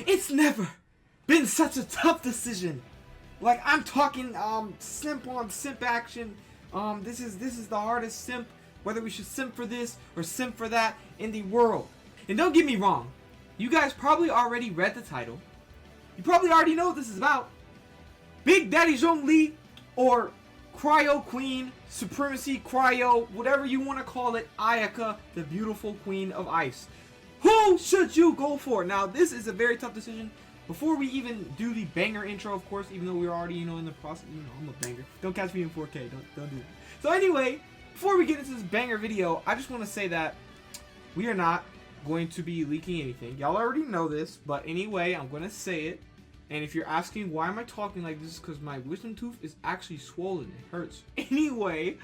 It's never been such a tough decision. Like, I'm talking simp on simp action. This is the hardest simp, whether we should simp for this or simp for that in the world. And don't get me wrong, you guys probably already read the title. You probably already know what this is about. Big Daddy Zhongli, or Cryo Queen, Supremacy Cryo, whatever you want to call it, Ayaka, the beautiful queen of ice. Who should you go for? Now, this is a very tough decision. Before we even do the banger intro, of course, even though we're already, in the process, I'm a banger. Don't catch me in 4K. Don't do that. So anyway, before we get into this banger video, I just want to say that we are not going to be leaking anything. Y'all already know this, but anyway, I'm going to say it. And if you're asking why am I talking like this, because my wisdom tooth is actually swollen. It hurts. Anyway,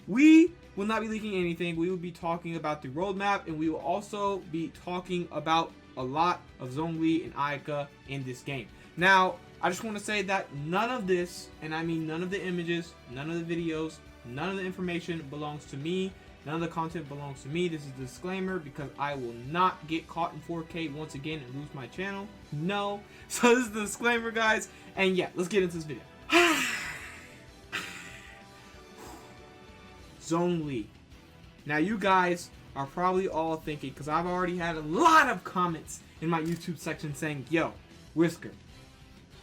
we will not be leaking anything. We will be talking about the roadmap, and we will also be talking about a lot of Zhongli and Ayaka in this game. Now, I just want to say that none of this, and I mean none of the images, none of the videos, none of the information belongs to me. None of the content belongs to me. This is a disclaimer because I will not get caught in 4K once again and lose my channel. No. So this is the disclaimer, guys. And yeah, let's get into this video. Zhongli. Now you guys are probably all thinking, because I've already had a lot of comments in my YouTube section saying, yo, Whisker,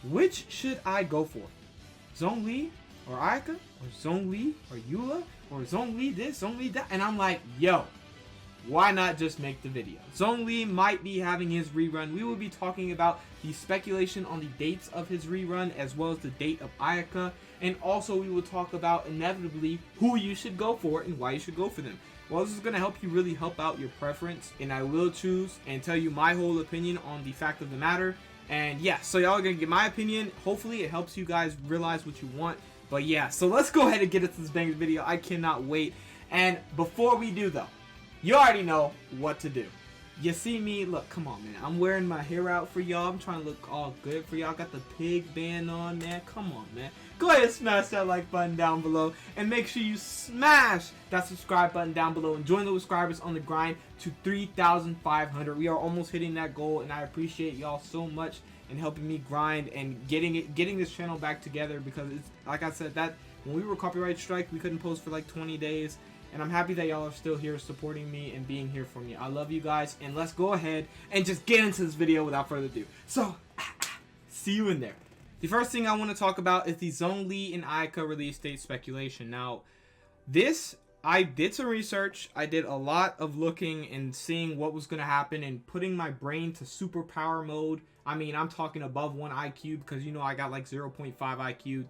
which should I go for? Zhongli or Ayaka? Or Zhongli or Eula? Or Zhongli this, Zhongli that? And I'm like, yo, why not just make the video? Zhongli might be having his rerun. We will be talking about the speculation on the dates of his rerun, as well as the date of Ayaka. And also we will talk about, inevitably, who you should go for and why you should go for them. Well, this is going to help you really help out your preference, and I will choose and tell you my whole opinion on the fact of the matter. And yeah, so y'all are going to get my opinion. Hopefully it helps you guys realize what you want. But yeah, so let's go ahead and get into this banger video. I cannot wait. And before we do though, you already know what to do. You see me, look, come on man, I'm wearing my hair out for y'all. I'm trying to look all good for y'all. Got the pig band on, man. Come on, man. Go ahead and smash that like button down below, and make sure you smash that subscribe button down below and join the subscribers on the grind to 3,500. We are almost hitting that goal, and I appreciate y'all so much and helping me grind and getting this channel back together, because it's like I said, that when we were copyright strike, we couldn't post for like 20 days. And I'm happy that y'all are still here supporting me and being here for me. I love you guys, and let's go ahead and just get into this video without further ado. So, see you in there. The first thing I want to talk about is the Zhongli and Ayaka release date speculation. Now, this, I did some research. I did a lot of looking and seeing what was going to happen and putting my brain to superpower mode. I mean, I'm talking above 1 IQ because, I got like 0.5 IQ.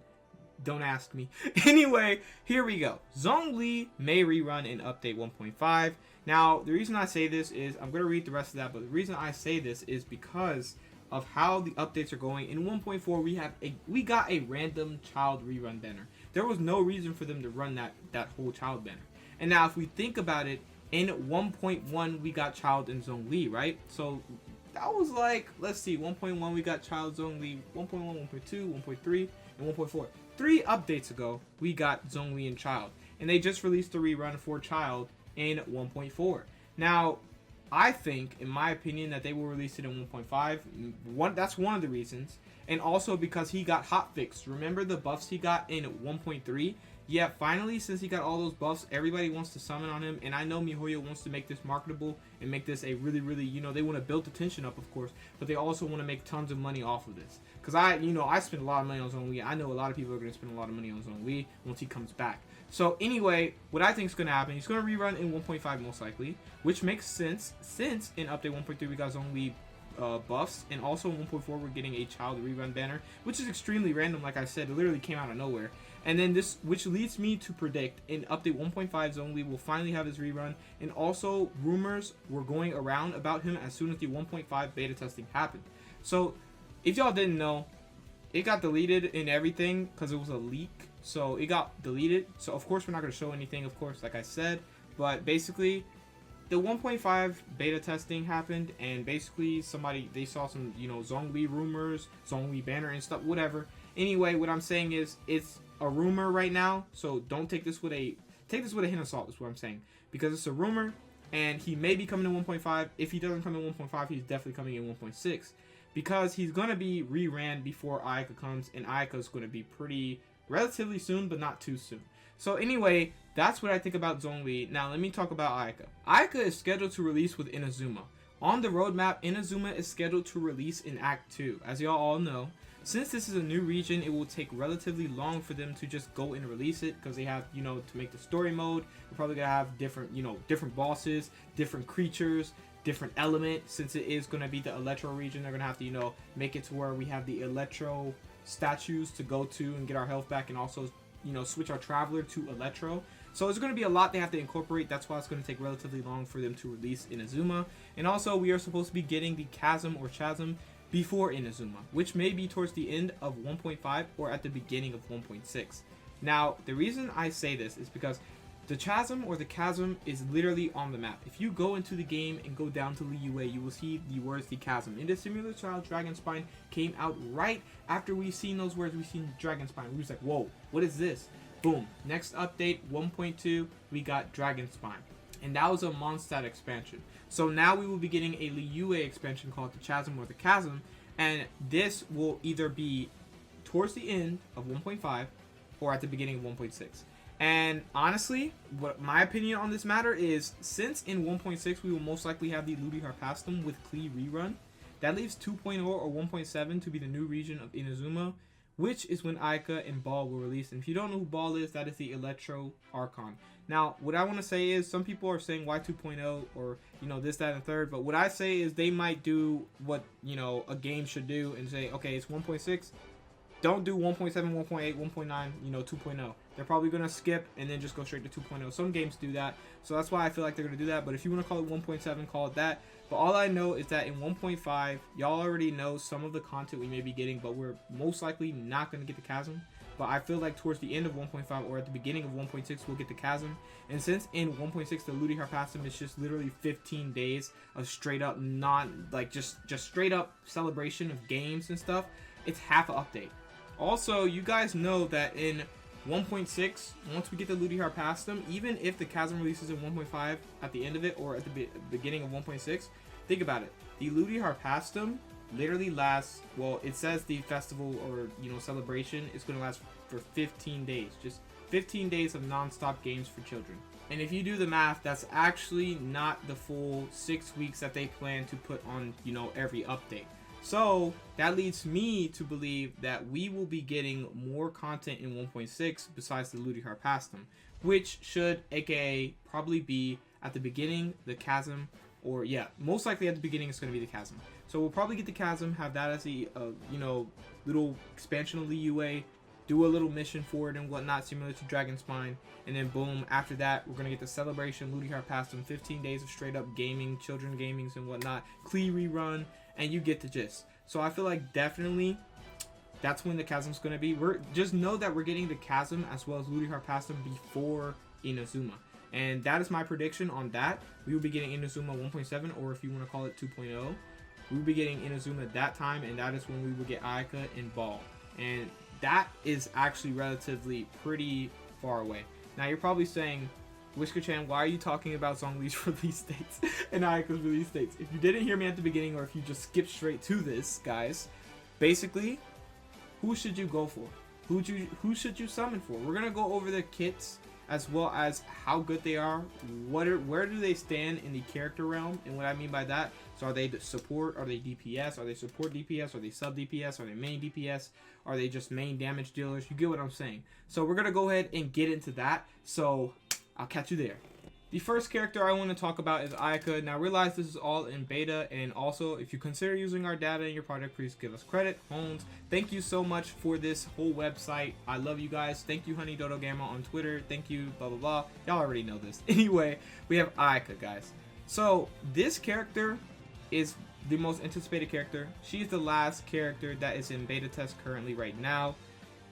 Don't ask me. Anyway, here we go. Zhongli may rerun in update 1.5. Now, the reason I say this is, I'm going to read the rest of that, but the reason I say this is because of how the updates are going. In 1.4, we got a random child rerun banner. There was no reason for them to run that whole child banner. And now, if we think about it, in 1.1, we got child and Zhongli, right? So that was like, let's see, 1.1, we got child Zhongli, 1.1, 1.2, 1.3, and 1.4. 3 updates ago, we got Zhongli and Child, and they just released a rerun for Child in 1.4. Now, I think, in my opinion, that they will release it in 1.5. That's one of the reasons, and also because he got hotfixed. Remember the buffs he got in 1.3? Yeah, finally, since he got all those buffs, everybody wants to summon on him, and I know MiHoYo wants to make this marketable and make this a really, really, they want to build the tension up, of course, but they also want to make tons of money off of this. Because I spend a lot of money on Zhongli. I know a lot of people are going to spend a lot of money on Zhongli once he comes back. So anyway, what I think is going to happen, he's going to rerun in 1.5 most likely, which makes sense since in update 1.3 we got Zhongli buffs, and also in 1.4 we're getting a child rerun banner, which is extremely random. Like I said, it literally came out of nowhere. And then this, which leads me to predict in update 1.5 Zhongli will finally have his rerun, and also rumors were going around about him as soon as the 1.5 beta testing happened. So if y'all didn't know, it got deleted and everything because it was a leak. So it got deleted. So of course we're not going to show anything, of course, like I said. But basically, the 1.5 beta testing happened, and basically they saw some, Zhongli rumors, Zhongli banner and stuff, whatever. Anyway, what I'm saying is it's a rumor right now, so don't take this with a hint of salt, is what I'm saying, because it's a rumor, and he may be coming in 1.5. If he doesn't come in 1.5, he's definitely coming in 1.6. because he's going to be re-ran before Ayaka comes, and Ayaka is going to be pretty relatively soon, but not too soon. So anyway, that's what I think about Zhongli. Now let me talk about Ayaka. Ayaka is scheduled to release with Inazuma. On the roadmap, Inazuma is scheduled to release in Act 2. As y'all all know, since this is a new region, it will take relatively long for them to just go and release it, because they have, you know, to make the story mode, they're probably going to have different, you know, different bosses, different creatures, different element. Since it is going to be the Electro region, they're going to have to, you know, make it to where we have the Electro statues to go to and get our health back, and also, you know, switch our Traveler to Electro. So it's going to be a lot they have to incorporate. That's why it's going to take relatively long for them to release Inazuma. And also, we are supposed to be getting the Chasm or Chasm before Inazuma, which may be towards the end of 1.5 or at the beginning of 1.6. Now, the reason I say this is because the Chasm or the Chasm is literally on the map. If you go into the game and go down to Liyue, you will see the words the Chasm. In the Similar Child, Dragon Spine came out right after we've seen those words. We've seen Dragon Spine. We was like, whoa, what is this? Boom. Next update, 1.2, we got Dragon Spine. And that was a Mondstadt expansion. So now we will be getting a Liyue expansion called the Chasm or the Chasm. And this will either be towards the end of 1.5 or at the beginning of 1.6. And honestly, what my opinion on this matter is, since in 1.6 we will most likely have the Ludi Harpastum with Klee rerun, that leaves 2.0 or 1.7 to be the new region of Inazuma, which is when Ayaka and Ball will release. And if you don't know who Ball is, that is the Electro Archon. Now, what I want to say is, some people are saying why 2.0 or, you know, this, that, and third. But what I say is they might do what, you know, a game should do and say, okay, it's 1.6. Don't do 1.7, 1.8, 1.9, you know, 2.0. They're probably going to skip and then just go straight to 2.0. Some games do that. So that's why I feel like they're going to do that. But if you want to call it 1.7, call it that. But all I know is that in 1.5, y'all already know some of the content we may be getting, but we're most likely not going to get the Chasm. But I feel like towards the end of 1.5 or at the beginning of 1.6, we'll get the Chasm. And since in 1.6, the Ludi Harpastum is just literally 15 days of straight up just straight up celebration of games and stuff, it's half an update. Also, you guys know that in 1.6, once we get the Ludi Harpastum, even if the Chasm releases in 1.5 at the end of it or at the beginning of 1.6, think about it. The Ludi Harpastum literally lasts, well, it says the festival or, you know, celebration is going to last for 15 days. Just 15 days of non-stop games for children. And if you do the math, that's actually not the full 6 weeks that they plan to put on, you know, every update. So that leads me to believe that we will be getting more content in 1.6 besides the Ludi Harpastum, which should, aka, probably be at the beginning, the Chasm, or yeah, most likely at the beginning it's going to be the Chasm. So we'll probably get the Chasm, have that as a, you know, little expansion of Liyue, do a little mission for it and whatnot, similar to Dragon Spine, and then boom, after that, we're going to get the Celebration, Ludi Harpastum, 15 days of straight up gaming, children gamings and whatnot, Klee rerun, and you get the gist. So I feel like definitely that's when the Chasm's going to be. We're just know that we're getting the Chasm as well as Ludi Harpastum before Inazuma. And that is my prediction on that. We will be getting Inazuma 1.7, or if you want to call it 2.0. We will be getting Inazuma at that time, and that is when we will get Ayaka and Ball. And that is actually relatively pretty far away. Now you're probably saying, Whisker-chan, why are you talking about Zhongli's release dates and Ayaka's release dates? If you didn't hear me at the beginning, or if you just skipped straight to this, guys, basically, who should you go for? Who should you summon for? We're gonna go over the kits as well as how good they are. Where do they stand in the character realm? And what I mean by that, so are they support? Are they DPS? Are they support DPS? Are they sub DPS? Are they main DPS? Are they just main damage dealers? You get what I'm saying. So we're gonna go ahead and get into that. So I'll catch you there. The first character I want to talk about is Ayaka. Now realize this is all in beta, and also if you consider using our data in your project, please give us credit. Hones, thank you so much for this whole website. I love you guys. Thank you, Honey Dodo Gamma on Twitter. Thank you, blah blah blah. Y'all already know this. Anyway, we have Ayaka, guys. So this character is the most anticipated character. She's the last character that is in beta test currently right now.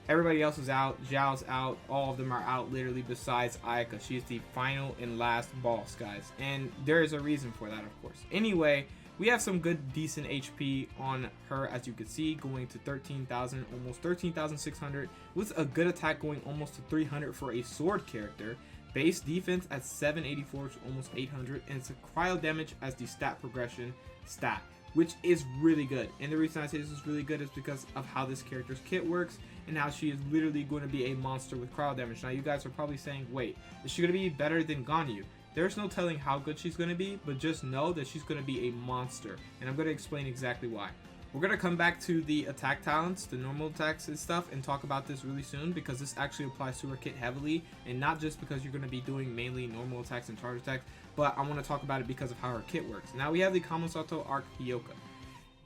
Everybody else is out. Zhao's out. All of them are out literally besides Ayaka. She's the final and last boss, guys. And there is a reason for that, of course. Anyway, we have some good, decent HP on her, as you can see, going to 13,000, almost 13,600, with a good attack going almost to 300 for a sword character. Base defense at 784, almost 800, and it's a cryo damage as the stat progression stat. which is really good. And the reason I say this is really good is because of how this character's kit works and how she is literally going to be a monster with cryo damage. Now you guys are probably saying, wait, is she going to be better than Ganyu? There's no telling how good she's going to be, but just know that she's going to be a monster. And I'm going to explain exactly why. We're going to come back to the attack talents, the normal attacks and stuff, and talk about this really soon, because this actually applies to her kit heavily, and not just because you're going to be doing mainly normal attacks and charge attacks, but I want to talk about it because of how her kit works. Now we have the Kamisato Arc Ayakas.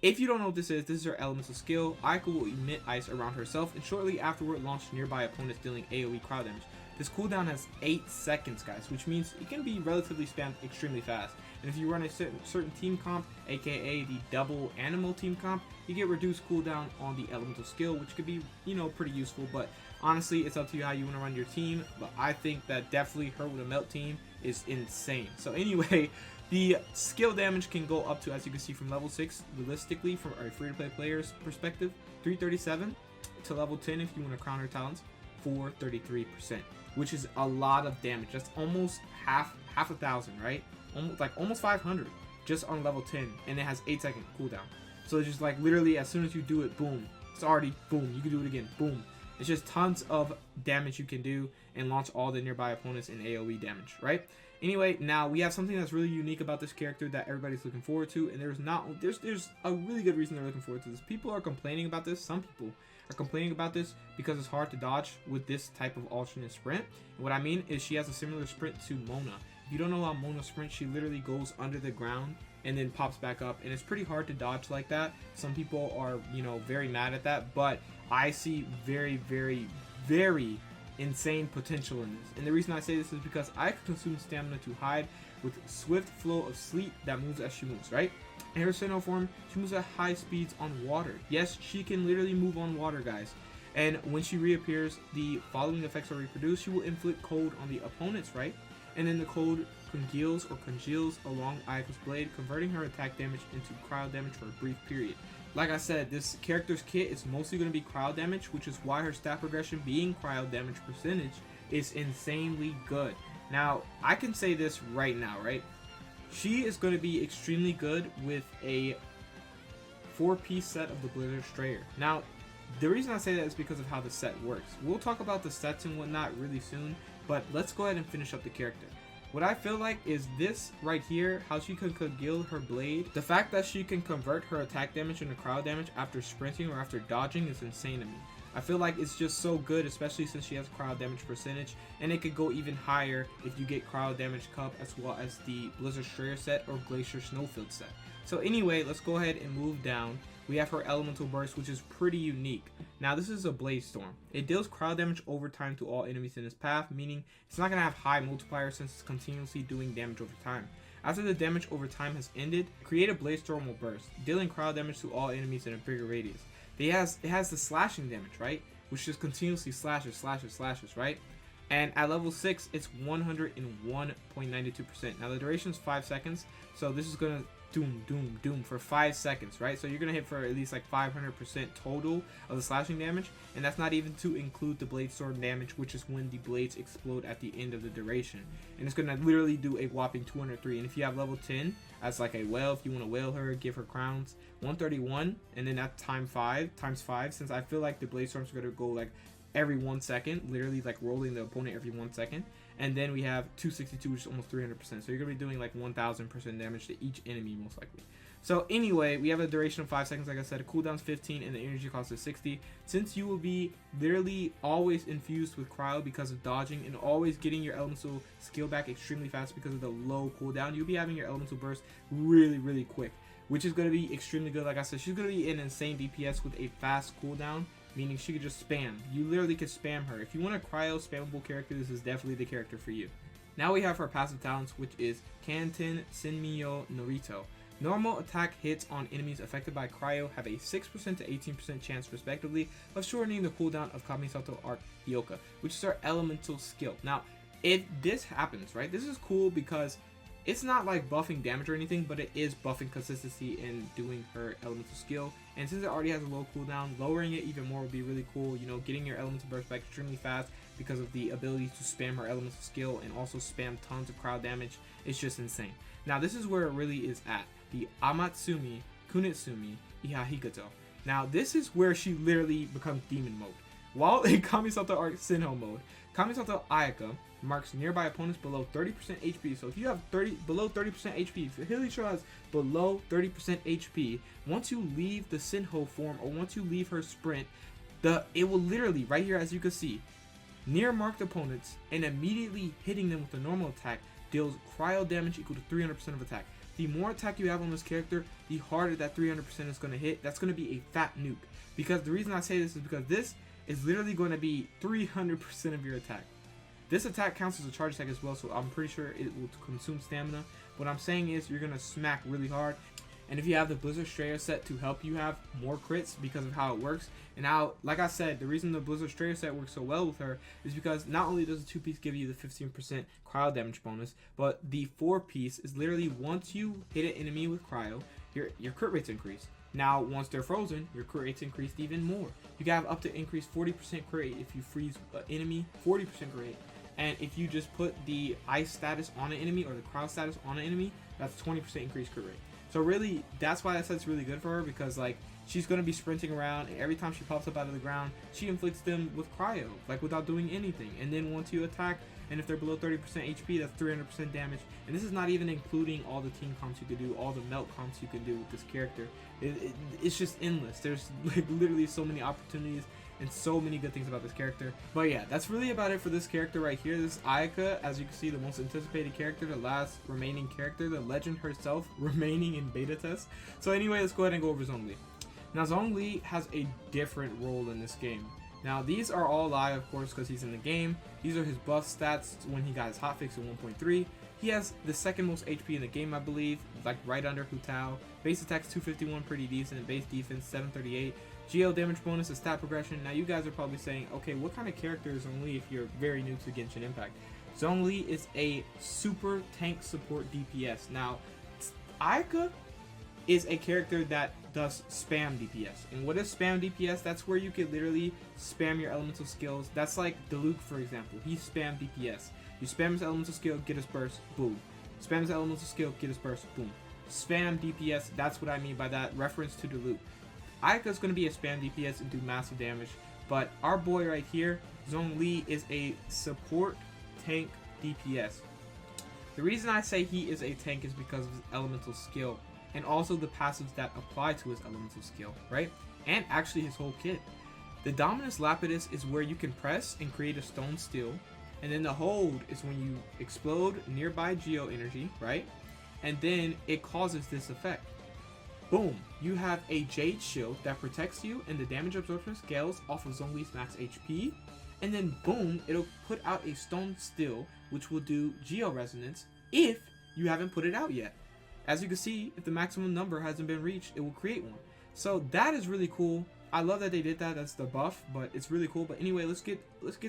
If you don't know what this is her elemental skill. Ayaka will emit ice around herself, and shortly afterward launch nearby opponents, dealing AoE crowd damage. This cooldown has 8 seconds, guys, which means it can be relatively spammed extremely fast. And if you run a certain team comp, aka the double animal team comp, you get reduced cooldown on the elemental skill, which could be, you know, pretty useful. But honestly, it's up to you how you want to run your team. But I think that definitely her with a melt team is insane. So anyway, the skill damage can go up to, as you can see, from level 6, realistically, from a free-to-play player's perspective, 337 to level 10 if you want to crown her talents, 433%, which is a lot of damage. That's almost half a thousand, right? Almost 500 just on level 10, and it has 8-second cooldown. So it's just like literally as soon as you do it, boom, it's already boom. You can do it again, boom. It's just tons of damage you can do and launch all the nearby opponents in AoE damage, right? Anyway, now we have something that's really unique about this character that everybody's looking forward to, and there's a really good reason they're looking forward to this. People are complaining about this. Some people are complaining about this because it's hard to dodge with this type of alternate sprint. And what I mean is she has a similar sprint to Mona. If you don't know how Mona sprints, she literally goes under the ground and then pops back up, and it's pretty hard to dodge like that. Some people are, you know, very mad at that, but I see very, very, very insane potential in this. And the reason I say this is because I can consume stamina to hide with swift flow of sleep that moves as she moves, right? In her Sinnoh form, she moves at high speeds on water. Yes, she can literally move on water, guys. And when she reappears, the following effects are reproduced. She will inflict cold on the opponents, right? And then the cold congeals along Ayaka's blade, converting her attack damage into cryo damage for a brief period. Like I said, this character's kit is mostly going to be cryo damage, which is why her stat progression being cryo damage percentage is insanely good. Now, I can say this right now, right? She is going to be extremely good with a 4-piece set of the Blizzard Strayer. Now, the reason I say that is because of how the set works. We'll talk about the sets and whatnot really soon, but let's go ahead and finish up the character. What I feel like is this right here, how she can congeal her blade. The fact that she can convert her attack damage into cryo damage after sprinting or after dodging is insane to me. I feel like it's just so good, especially since she has cryo damage percentage, and it could go even higher if you get cryo damage cup as well as the Blizzard Strayer set or Glacier Snowfield set. So anyway, let's go ahead and move down. We have her Elemental Burst, which is pretty unique. Now this is a Blade Storm. It deals cryo damage over time to all enemies in its path, meaning it's not going to have high multiplier since it's continuously doing damage over time. After the damage over time has ended, create a Blade Storm will burst, dealing cryo damage to all enemies in a bigger radius. It has the slashing damage, right? Which just continuously slashes, right? And at level 6, it's 101.92%. Now the duration is 5 seconds, so this is going to doom for 5 seconds, right? So you're gonna hit for at least like 500% total of the slashing damage, and that's not even to include the blade storm damage, which is when the blades explode at the end of the duration. And it's gonna literally do a whopping 203. And if you have level 10 as like a whale, if you want to whale her, give her crowns, 131, and then that's times 5, since I feel like the blade storms are gonna go like every 1 second, literally like rolling the opponent every 1 second. And then we have 262, which is almost 300%. So you're going to be doing like 1000% damage to each enemy, most likely. So anyway, we have a duration of 5 seconds, like I said. A cooldown's 15, and the energy cost is 60. Since you will be literally always infused with cryo because of dodging and always getting your elemental skill back extremely fast because of the low cooldown, you'll be having your elemental burst really, really quick, which is going to be extremely good. Like I said, she's going to be an insane DPS with a fast cooldown, meaning she could just spam. You literally could spam her. If you want a cryo spammable character, this is definitely the character for you. Now we have her passive talents, which is Kanten Senmyo Norito. Normal attack hits on enemies affected by cryo have a 6% to 18% chance respectively of shortening the cooldown of Kamisato Arc Ayakas, which is her elemental skill. Now, if this happens, right, this is cool because it's not like buffing damage or anything, but it is buffing consistency in doing her elemental skill. And since it already has a low cooldown, lowering it even more would be really cool. You know, getting your elemental burst back extremely fast because of the ability to spam her elemental skill and also spam tons of crowd damage. It's just insane. Now, this is where it really is at. The Amatsumi Kunitsumi Ihahikato. Now, this is where she literally becomes demon mode. While in Kamisato Arc Sinnoh mode, Kamisato Ayaka marks nearby opponents below 30% HP. So if you have below 30% HP, if Hilishra has below 30% HP, once you leave the Sinnoh form or once you leave her sprint, it will literally, right here as you can see, near marked opponents and immediately hitting them with a normal attack deals cryo damage equal to 300% of attack. The more attack you have on this character, the harder that 300% is going to hit. That's going to be a fat nuke. Because the reason I say this is because this is literally going to be 300% of your attack. This attack counts as a charge attack as well, so I'm pretty sure it will consume stamina. What I'm saying is you're going to smack really hard. And if you have the Blizzard Strayer set to help you have more crits because of how it works, and now, like I said, the reason the Blizzard Strayer set works so well with her is because not only does the 2-piece give you the 15% cryo damage bonus, but the 4-piece is literally once you hit an enemy with cryo, your crit rates increase. Now, once they're frozen, your crit rates increased even more. You can have up to increase 40% crit rate if you freeze an enemy, 40% crit rate. And if you just put the ice status on an enemy or the cryo status on an enemy, that's 20% increased crit rate. So really, that's why that set's really good for her, because like she's gonna be sprinting around, and every time she pops up out of the ground, she inflicts them with cryo, like without doing anything. And then once you attack, and if they're below 30% HP, that's 300% damage. And this is not even including all the team comps you could do, all the melt comps you can do with this character. It's just endless. There's like literally so many opportunities and so many good things about this character. But yeah, that's really about it for this character right here. This is Ayaka, as you can see, the most anticipated character, the last remaining character, the legend herself remaining in beta test. So anyway, let's go ahead and go over Zhongli. Now Zhongli has a different role in this game. Now these are all live, of course, because he's in the game. These are his buff stats when he got his hotfix at 1.3. He has the second most HP in the game, I believe, like right under Hu Tao. Base attack's 251, pretty decent. Base defense 738. GL damage bonus is stat progression. Now you guys are probably saying, okay, what kind of character is Zhongli if you're very new to Genshin Impact? Zhongli is a super tank support DPS. Now, Ayaka is a character that does spam DPS. And what is spam DPS? That's where you could literally spam your elemental skills. That's like Diluc, for example. He spam DPS. You spam his elemental skill, get his burst, boom. Spam his elemental skill, get his burst, boom. Spam DPS, that's what I mean by that. Reference to Diluc. Ayaka's going to be a spam DPS and do massive damage. But our boy right here, Zhongli, is a support tank DPS. The reason I say he is a tank is because of his elemental skill. And also the passives that apply to his elemental skill, right? And actually his whole kit. The Dominus Lapidus is where you can press and create a stone steel. And then the hold is when you explode nearby geo energy, right? And then it causes this effect. Boom, you have a Jade Shield that protects you and the damage absorption scales off of Zhongli's max HP. And then boom, it'll put out a Stone Steel, which will do Geo Resonance if you haven't put it out yet. As you can see, if the maximum number hasn't been reached, it will create one. So that is really cool. I love that they did that. That's the buff, but it's really cool. But anyway, let's get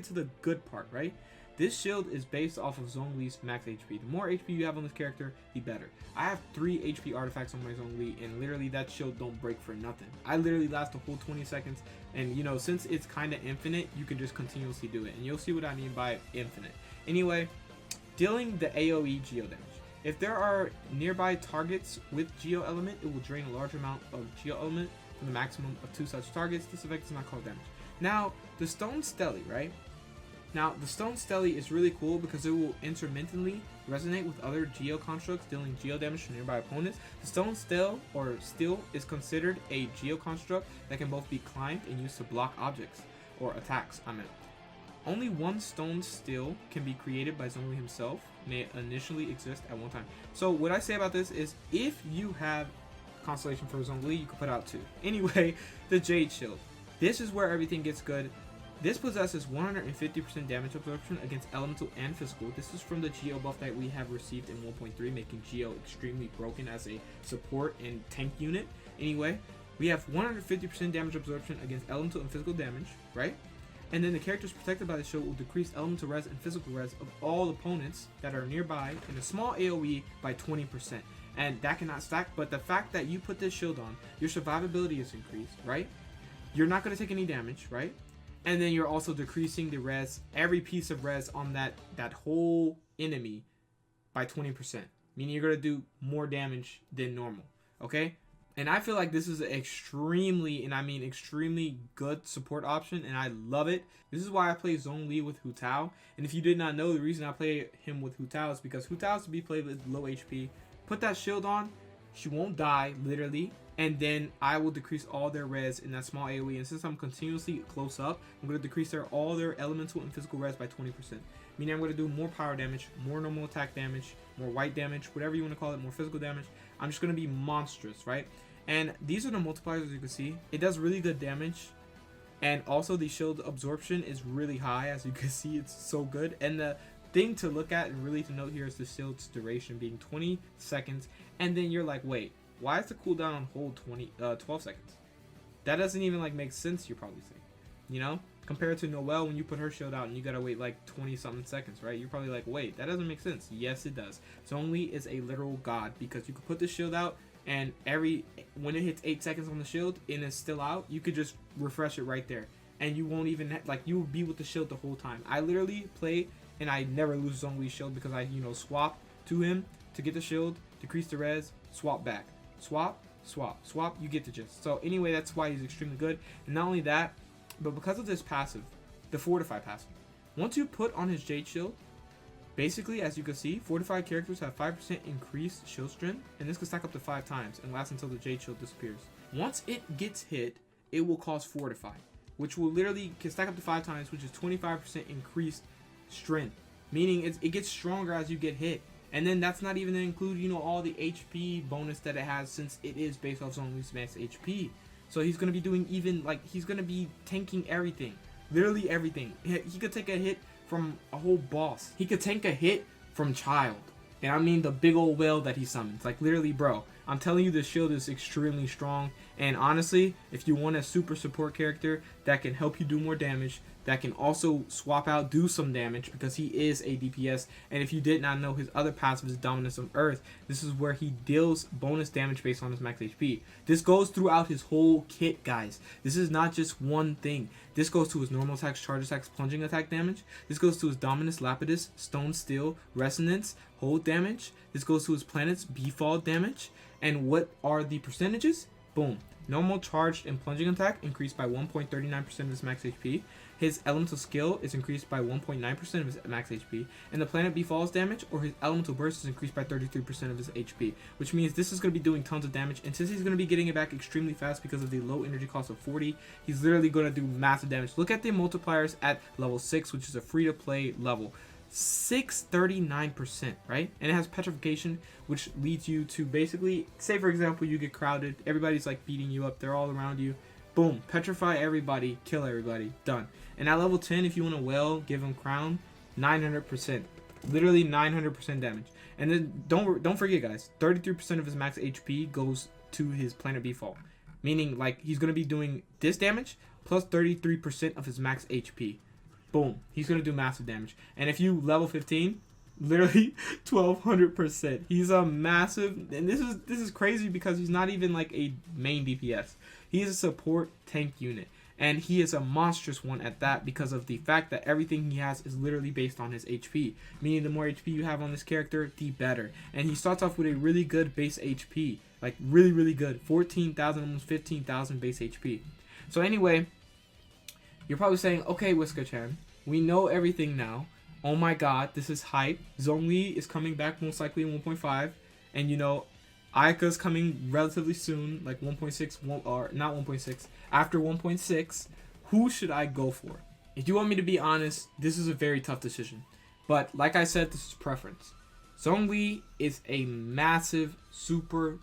to the good part, right? This shield is based off of Zhongli's max HP. The more HP you have on this character, the better. I have 3 HP artifacts on my Zhongli, and literally that shield don't break for nothing. I literally last a whole 20 seconds, and you know, since it's kind of infinite, you can just continuously do it, and you'll see what I mean by infinite. Anyway, dealing the AoE geo damage. If there are nearby targets with Geo Element, it will drain a large amount of Geo Element from the maximum of 2 such targets. This effect does not cause damage. Now, the Stone Stele, right? Now, the Stone Stele is really cool because it will intermittently resonate with other Geo constructs, dealing Geo damage to nearby opponents. The Stone Stele, or Steel, is considered a Geo construct that can both be climbed and used to block objects, or attacks, I meant. Only one Stone Steel can be created by Zhongli himself, may initially exist at one time. So what I say about this is, if you have Constellation for Zhongli, you can put out 2. Anyway, the Jade Shield. This is where everything gets good. This possesses 150% damage absorption against elemental and physical. This is from the Geo buff that we have received in 1.3, making Geo extremely broken as a support and tank unit. Anyway, we have 150% damage absorption against elemental and physical damage, right? And then the characters protected by the shield will decrease elemental res and physical res of all opponents that are nearby in a small AoE by 20%. And that cannot stack, but the fact that you put this shield on, your survivability is increased, right? You're not going to take any damage, right? And then you're also decreasing the res, every piece of res on that whole enemy by 20%. Meaning you're going to do more damage than normal, okay? And I feel like this is an extremely, and I mean extremely good support option, and I love it. This is why I play Zhongli with Hu Tao. And if you did not know, the reason I play him with Hu Tao is because Hu Tao is to be played with low HP. Put that shield on, she won't die, literally. And then I will decrease all their res in that small AoE. And since I'm continuously close up, I'm going to decrease all their elemental and physical res by 20%. Meaning I'm going to do more power damage, more normal attack damage, more white damage, whatever you want to call it, more physical damage. I'm just going to be monstrous, right? And these are the multipliers, as you can see. It does really good damage. And also the shield absorption is really high, as you can see. It's so good. And the thing to look at and really to note here is the shield's duration being 20 seconds. And then you're like, wait, why is the cooldown on hold 12 seconds? That doesn't even like make sense, you're probably saying. You know? Compared to Noelle, when you put her shield out and you gotta wait like 20 something seconds, right? You're probably like, wait, that doesn't make sense. Yes, it does. Zhongli is a literal god because you could put the shield out and when it hits 8 seconds on the shield and it's still out, you could just refresh it right there. And you won't even, you will be with the shield the whole time. I literally play and I never lose Zhongli's shield because I, swap to him to get the shield, decrease the res, swap back. Swap, swap, swap, you get the gist. So anyway, that's why he's extremely good. And not only that, but because of this passive, the Fortify passive, once you put on his Jade Shield, basically, as you can see, fortified characters have 5% increased shield strength, and this can stack up to 5 times and last until the Jade Shield disappears. Once it gets hit, it will cause Fortify, which will literally can stack up to 5 times, which is 25% increased strength, meaning it gets stronger as you get hit. And then that's not even to include, all the HP bonus that it has, since it is based off Zhongli's max HP. So he's going to be doing he's going to be tanking everything. Literally everything. He could take a hit from a whole boss. He could tank a hit from Child. And I mean the big old whale that he summons. Like literally, bro. I'm telling you, the shield is extremely strong. And honestly, if you want a super support character that can help you do more damage, that can also swap out, do some damage, because he is a DPS. And if you did not know, his other passive is Dominance of Earth. This is where he deals bonus damage based on his max HP. This goes throughout his whole kit, guys. This is not just one thing. This goes to his normal attacks, charge attacks, plunging attack damage. This goes to his Dominus, Lapidus, Stone, Steel, Resonance, hold damage. This goes to his planets, Befall damage. And what are the percentages? Boom. Normal, charged, and plunging attack increased by 1.39% of his max HP. His elemental skill is increased by 1.9% of his max HP. And the planet befalls damage, or his elemental burst, is increased by 33% of his HP. Which means this is going to be doing tons of damage. And since he's going to be getting it back extremely fast because of the low energy cost of 40, he's literally going to do massive damage. Look at the multipliers at level 6, which is a free-to-play level. 639%, right? And it has petrification, which leads you to basically, say for example, you get crowded, everybody's like beating you up, they're all around you, boom, petrify everybody, kill everybody, done. And at level 10, if you want to whale, give him crown, 900%, literally 900% damage. And then don't forget, guys, 33% of his max HP goes to his planet Befall, meaning like he's going to be doing this damage plus 33% of his max HP. Boom, he's going to do massive damage. And if you level 15, literally 1200%. He's a massive, and this is crazy because he's not even like a main DPS. He is a support tank unit. And he is a monstrous one at that because of the fact that everything he has is literally based on his HP. Meaning the more HP you have on this character, the better. And he starts off with a really good base HP. Like really, really good. 14,000, almost 15,000 base HP. So anyway, you're probably saying, okay, Whisker-chan, we know everything now. Oh my god, this is hype. Zhongli is coming back most likely in 1.5. And Ayaka's coming relatively soon, like 1.6, or not 1.6, after 1.6. Who should I go for? If you want me to be honest, this is a very tough decision. But like I said, this is preference. Zhongli is a massive, super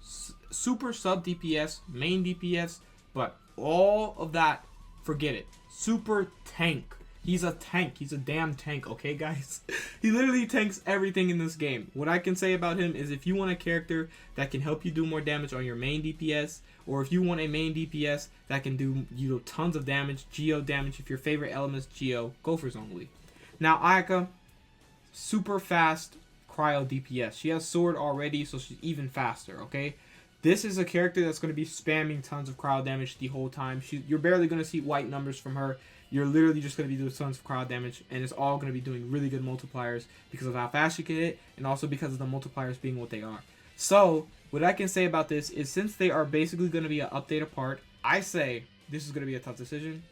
sub DPS, main DPS, but all of that, forget it. Super tank. He's a tank. He's a damn tank, okay, guys? He literally tanks everything in this game. What I can say about him is if you want a character that can help you do more damage on your main DPS, or if you want a main DPS that can do tons of damage, Geo damage, if your favorite element is Geo, go for Zhongli. Now, Ayaka, super fast cryo DPS. She has sword already, so she's even faster, okay? This is a character that's going to be spamming tons of cryo damage the whole time. You're barely going to see white numbers from her. You're literally just going to be doing tons of crowd damage, and it's all going to be doing really good multipliers because of how fast you can hit, and also because of the multipliers being what they are. So what I can say about this is, since they are basically going to be an update apart, I say this is going to be a tough decision.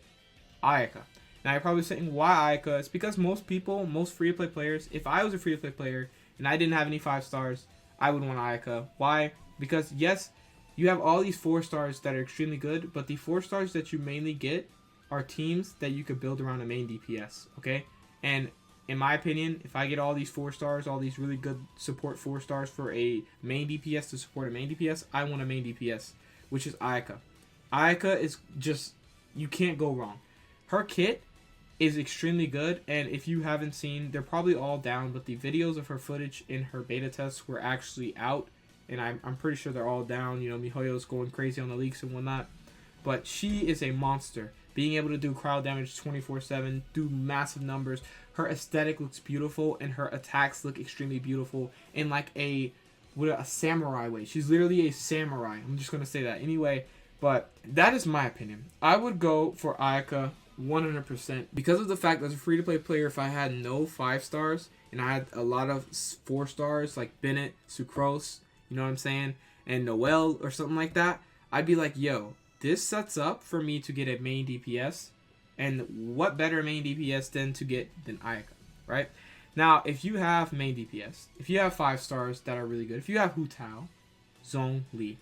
Ayaka. Now you're probably saying, why Ayaka? It's because most people, most free-to-play players, if I was a free-to-play player and I didn't have any 5 stars, I would want Ayaka. Why? Because yes, you have all these 4 stars that are extremely good, but the 4 stars that you mainly get are teams that you could build around a main DPS, okay? And in my opinion, if I get all these 4 stars, all these really good support 4 stars for a main DPS to support a main DPS, I want a main DPS, which is Ayaka. Ayaka is just, you can't go wrong. Her kit is extremely good, and if you haven't seen, they're probably all down, but the videos of her footage in her beta tests were actually out, and I'm pretty sure they're all down. You know, MiHoYo's going crazy on the leaks and whatnot, but she is a monster. Being able to do crowd damage 24/7, do massive numbers. Her aesthetic looks beautiful, and her attacks look extremely beautiful in like a samurai way. She's literally a samurai. I'm just gonna say that anyway. But that is my opinion. I would go for Ayaka 100% because of the fact that as a free-to-play player, if I had no 5 stars and I had a lot of 4 stars like Bennett, Sucrose, you know what I'm saying, and Noelle or something like that, I'd be like, yo, this sets up for me to get a main DPS, and what better main DPS than Ayaka, right? Now, if you have main DPS, if you have 5 stars that are really good, if you have Hu Tao, Zhongli,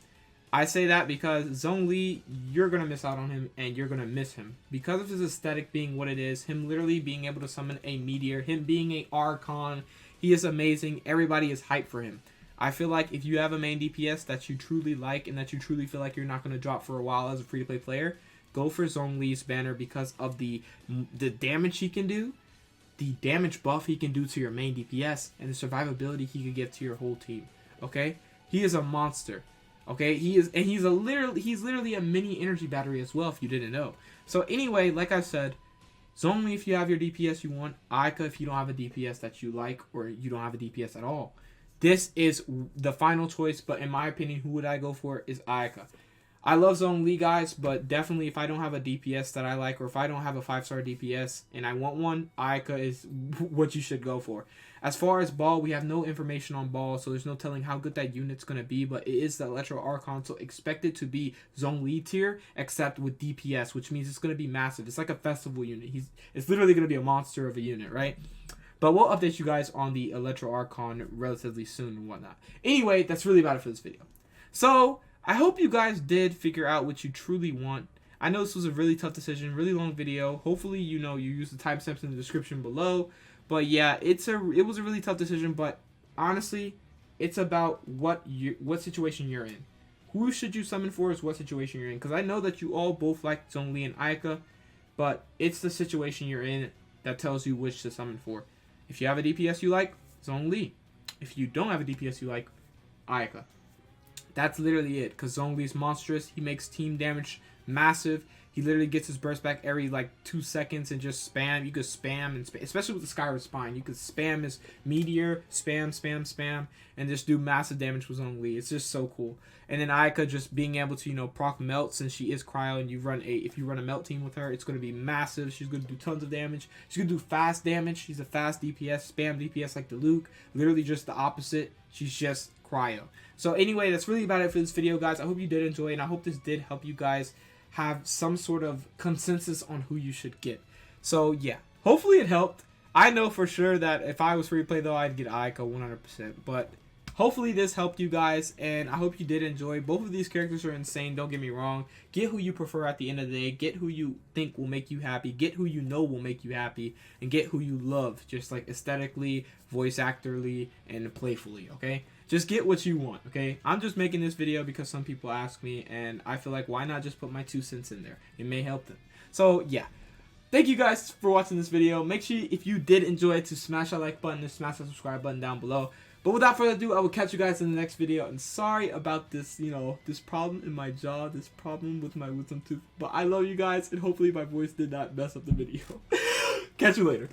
I say that because Zhongli, you're going to miss out on him, and you're going to miss him. Because of his aesthetic being what it is, him literally being able to summon a meteor, him being a Archon, he is amazing. Everybody is hyped for him. I feel like if you have a main DPS that you truly like and that you truly feel like you're not going to drop for a while as a free-to-play player, go for Zhongli's banner because of the damage he can do, the damage buff he can do to your main DPS, and the survivability he can give to your whole team. Okay? He is a monster. Okay, he's literally a mini energy battery as well, if you didn't know. So anyway, like I said, Zhongli if you have your DPS you want, Ayaka if you don't have a DPS that you like, or you don't have a DPS at all. This is the final choice, but in my opinion, who would I go for is Ayaka. I love Zhongli, guys, but definitely if I don't have a DPS that I like, or if I don't have a 5-star DPS and I want one, Ayaka is what you should go for. As far as Ball, we have no information on Ball, so there's no telling how good that unit's going to be, but it is the Electro Archon, so expect it to be Zhongli tier, except with DPS, which means it's going to be massive. It's like a festival unit. It's literally going to be a monster of a unit, right? But we'll update you guys on the Electro Archon relatively soon and whatnot. Anyway, that's really about it for this video. So, I hope you guys did figure out what you truly want. I know this was a really tough decision, really long video. Hopefully, you use the timestamps in the description below. But yeah, it was a really tough decision, but honestly, it's about what situation you're in. Who should you summon for is what situation you're in. Because I know that you all both like Zhongli and Ayaka, but it's the situation you're in that tells you which to summon for. If you have a DPS you like, Zhongli. If you don't have a DPS you like, Ayaka. That's literally it, because Zhongli's monstrous. He makes team damage massive. He literally gets his burst back every 2 seconds and just spam. You could spam, and especially with the Skyward Spine. You could spam his meteor, spam, and just do massive damage with Zhongli. It's just so cool. And then Ayaka just being able to, proc melt, since she is cryo, and if you run a melt team with her, it's going to be massive. She's going to do tons of damage. She's going to do fast damage. She's a fast DPS, spam DPS like the Luke. Literally just the opposite. She's just cryo. So anyway, that's really about it for this video, guys. I hope you did enjoy, and I hope this did help you guys have some sort of consensus on who you should get. So yeah, hopefully it helped. I know for sure that if I was free to play though, I'd get Ayaka 100%. But hopefully this helped you guys, and I hope you did enjoy. Both of these characters are insane, don't get me wrong. Get who you prefer at the end of the day. Get who you think will make you happy. Get who you know will make you happy. And get who you love, just like aesthetically, voice actorly, and playfully, okay? Just get what you want, okay? I'm just making this video because some people ask me, and I feel like why not just put my 2 cents in there? It may help them. So, yeah. Thank you guys for watching this video. Make sure if you did enjoy it to smash that like button and smash that subscribe button down below. But without further ado, I will catch you guys in the next video. And sorry about this, this problem in my jaw, this problem with my wisdom tooth. But I love you guys, and hopefully my voice did not mess up the video. Catch you later.